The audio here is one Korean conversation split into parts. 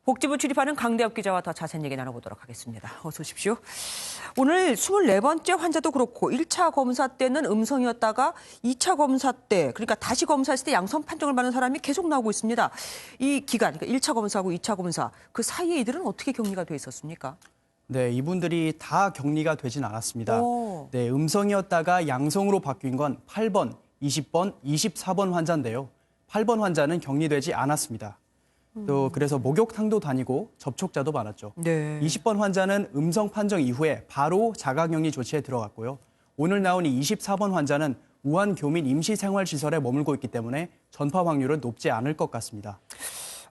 복지부 출입하는 강대엽 기자와 더 자세한 얘기 나눠보도록 하겠습니다. 어서 오십시오. 오늘 24번째 환자도 그렇고 1차 검사 때는 음성이었다가 2차 검사 때, 그러니까 다시 검사했을 때 양성 판정을 받는 사람이 계속 나오고 있습니다. 이 기간, 그러니까 1차 검사하고 2차 검사, 그 사이에 이들은 어떻게 격리가 돼 있었습니까? 네, 이분들이 다 격리가 되진 않았습니다. 오. 네, 음성이었다가 양성으로 바뀐 건 8번, 20번, 24번 환자인데요. 8번 환자는 격리되지 않았습니다. 또 그래서 목욕탕도 다니고 접촉자도 많았죠. 네. 20번 환자는 음성 판정 이후에 바로 자가격리 조치에 들어갔고요. 오늘 나온 이 24번 환자는 우한 교민 임시생활시설에 머물고 있기 때문에 전파 확률은 높지 않을 것 같습니다.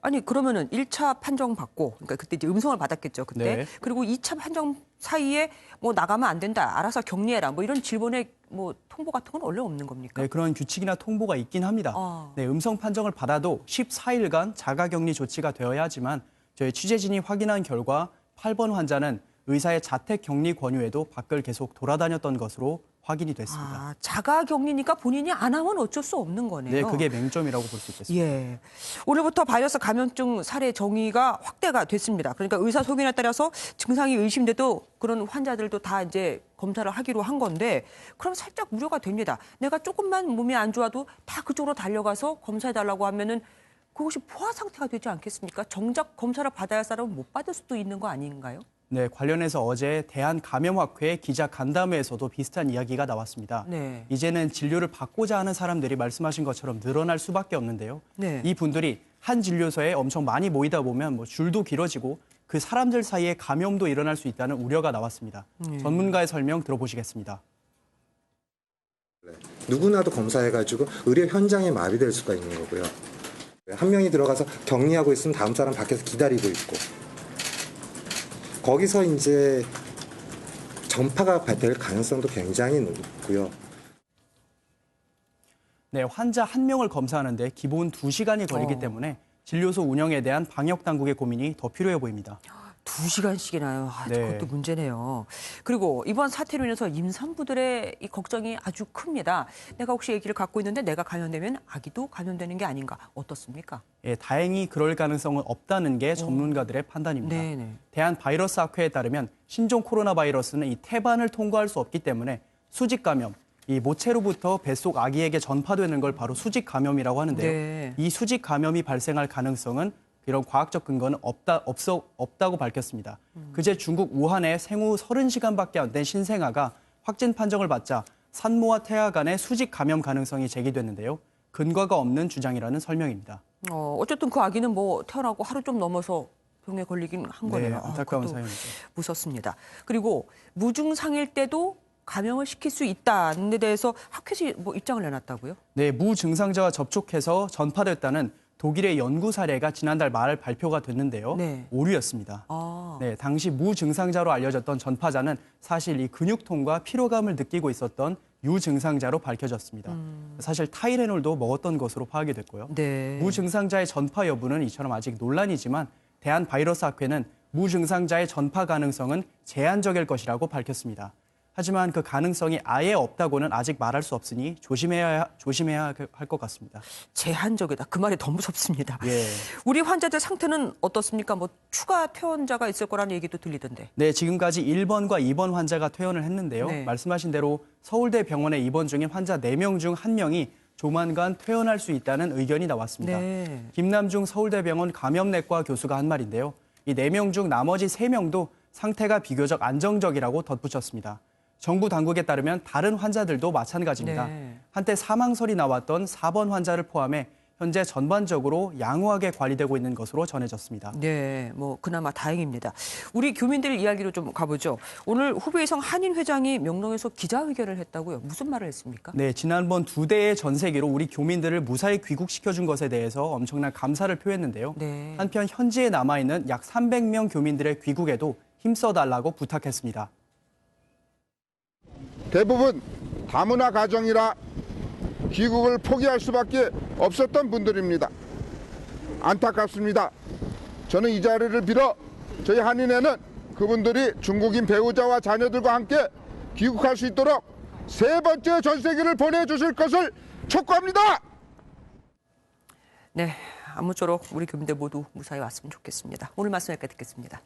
아니 그러면은 1차 판정 받고, 그러니까 그때 이제 음성을 받았겠죠, 그때. 네. 그리고 2차 판정 사이에 뭐 나가면 안 된다, 알아서 격리해라, 뭐 이런 질본의 뭐 통보 같은 건 원래 없는 겁니까? 네, 그런 규칙이나 통보가 있긴 합니다. 네, 음성 판정을 받아도 14일간 자가격리 조치가 되어야 하지만 저희 취재진이 확인한 결과 8번 환자는 의사의 자택 격리 권유에도 밖을 계속 돌아다녔던 것으로 확인이 됐습니다. 아, 자가격리니까 본인이 안 하면 어쩔 수 없는 거네요. 네, 그게 맹점이라고 볼 수 있겠습니다. 예. 오늘부터 바이러스 감염증 사례 정의가 확대가 됐습니다. 그러니까 의사 소견에 따라서 증상이 의심돼도 그런 환자들도 다 이제 검사를 하기로 한 건데, 그럼 살짝 우려가 됩니다. 내가 조금만 몸이 안 좋아도 다 그쪽으로 달려가서 검사해달라고 하면은 그것이 포화 상태가 되지 않겠습니까? 정작 검사를 받아야 할 사람은 못 받을 수도 있는 거 아닌가요? 네, 관련해서 어제 대한감염학회 기자 간담회에서도 비슷한 이야기가 나왔습니다. 네. 이제는 진료를 받고자 하는 사람들이 말씀하신 것처럼 늘어날 수밖에 없는데요. 네. 이 분들이 한 진료소에 엄청 많이 모이다 보면 뭐 줄도 길어지고 그 사람들 사이에 감염도 일어날 수 있다는 우려가 나왔습니다. 전문가의 설명 들어보시겠습니다. 누구나도 검사해가지고 의료 현장에 마비될 수가 있는 거고요. 한 명이 들어가서 격리하고 있으면 다음 사람 밖에서 기다리고 있고, 거기서 이제 전파가 될 가능성도 굉장히 높고요. 네, 환자 한 명을 검사하는데 기본 2시간이 걸리기 때문에 진료소 운영에 대한 방역 당국의 고민이 더 필요해 보입니다. 2시간씩이나요. 아, 네. 그것도 문제네요. 그리고 이번 사태로 인해서 임산부들의 이 걱정이 아주 큽니다. 내가 혹시 아기를 갖고 있는데 내가 감염되면 아기도 감염되는 게 아닌가, 어떻습니까? 예, 다행히 그럴 가능성은 없다는 게 전문가들의 판단입니다. 네네. 대한바이러스학회에 따르면 신종 코로나 바이러스는 이 태반을 통과할 수 없기 때문에 수직 감염, 이 모체로부터 뱃속 아기에게 전파되는 걸 바로 수직 감염이라고 하는데요. 네. 이 수직 감염이 발생할 가능성은 이런 과학적 근거는 없다고 밝혔습니다. 그제 중국 우한에 생후 30시간밖에 안 된 신생아가 확진 판정을 받자 산모와 태아 간의 수직 감염 가능성이 제기됐는데요. 근거가 없는 주장이라는 설명입니다. 어쨌든 그 아기는 뭐 태어나고 하루 좀 넘어서 병에 걸리긴 한 거네요. 네, 안타까운 그것도 사연이죠. 무섭습니다. 그리고 무증상일 때도 감염을 시킬 수 있다는 데 대해서 학회에서 뭐 입장을 내놨다고요? 네, 무증상자와 접촉해서 전파됐다는 독일의 연구 사례가 지난달 말 발표가 됐는데요. 네. 오류였습니다. 아. 네, 당시 무증상자로 알려졌던 전파자는 사실 이 근육통과 피로감을 느끼고 있었던 유증상자로 밝혀졌습니다. 사실 타이레놀도 먹었던 것으로 파악이 됐고요. 네. 무증상자의 전파 여부는 이처럼 아직 논란이지만 대한바이러스학회는 무증상자의 전파 가능성은 제한적일 것이라고 밝혔습니다. 하지만 그 가능성이 아예 없다고는 아직 말할 수 없으니 조심해야 할 것 같습니다. 제한적이다. 그 말이 더 무섭습니다. 예. 우리 환자들 상태는 어떻습니까? 뭐 추가 퇴원자가 있을 거라는 얘기도 들리던데. 네, 지금까지 1번과 2번 환자가 퇴원을 했는데요. 네. 말씀하신 대로 서울대 병원에 입원 중인 환자 4명 중 1명이 조만간 퇴원할 수 있다는 의견이 나왔습니다. 네. 김남중 서울대병원 감염내과 교수가 한 말인데요. 이 4명 중 나머지 3명도 상태가 비교적 안정적이라고 덧붙였습니다. 정부 당국에 따르면 다른 환자들도 마찬가지입니다. 네. 한때 사망설이 나왔던 4번 환자를 포함해 현재 전반적으로 양호하게 관리되고 있는 것으로 전해졌습니다. 네, 뭐 그나마 다행입니다. 우리 교민들 이야기로 좀 가보죠. 오늘 후베이성 한인 회장이 명동에서 기자회견을 했다고요. 무슨 말을 했습니까? 네, 지난번 2대의 전세기로 우리 교민들을 무사히 귀국시켜준 것에 대해서 엄청난 감사를 표했는데요. 네. 한편 현지에 남아있는 약 300명 교민들의 귀국에도 힘써달라고 부탁했습니다. 대부분 다문화 가정이라 귀국을 포기할 수밖에 없었던 분들입니다. 안타깝습니다. 저는 이 자리를 빌어 저희 한인회는 그분들이 중국인 배우자와 자녀들과 함께 귀국할 수 있도록 3번째 전세기를 보내주실 것을 촉구합니다. 네, 아무쪼록 우리 교민들 모두 무사히 왔으면 좋겠습니다. 오늘 말씀 여기까지 듣겠습니다.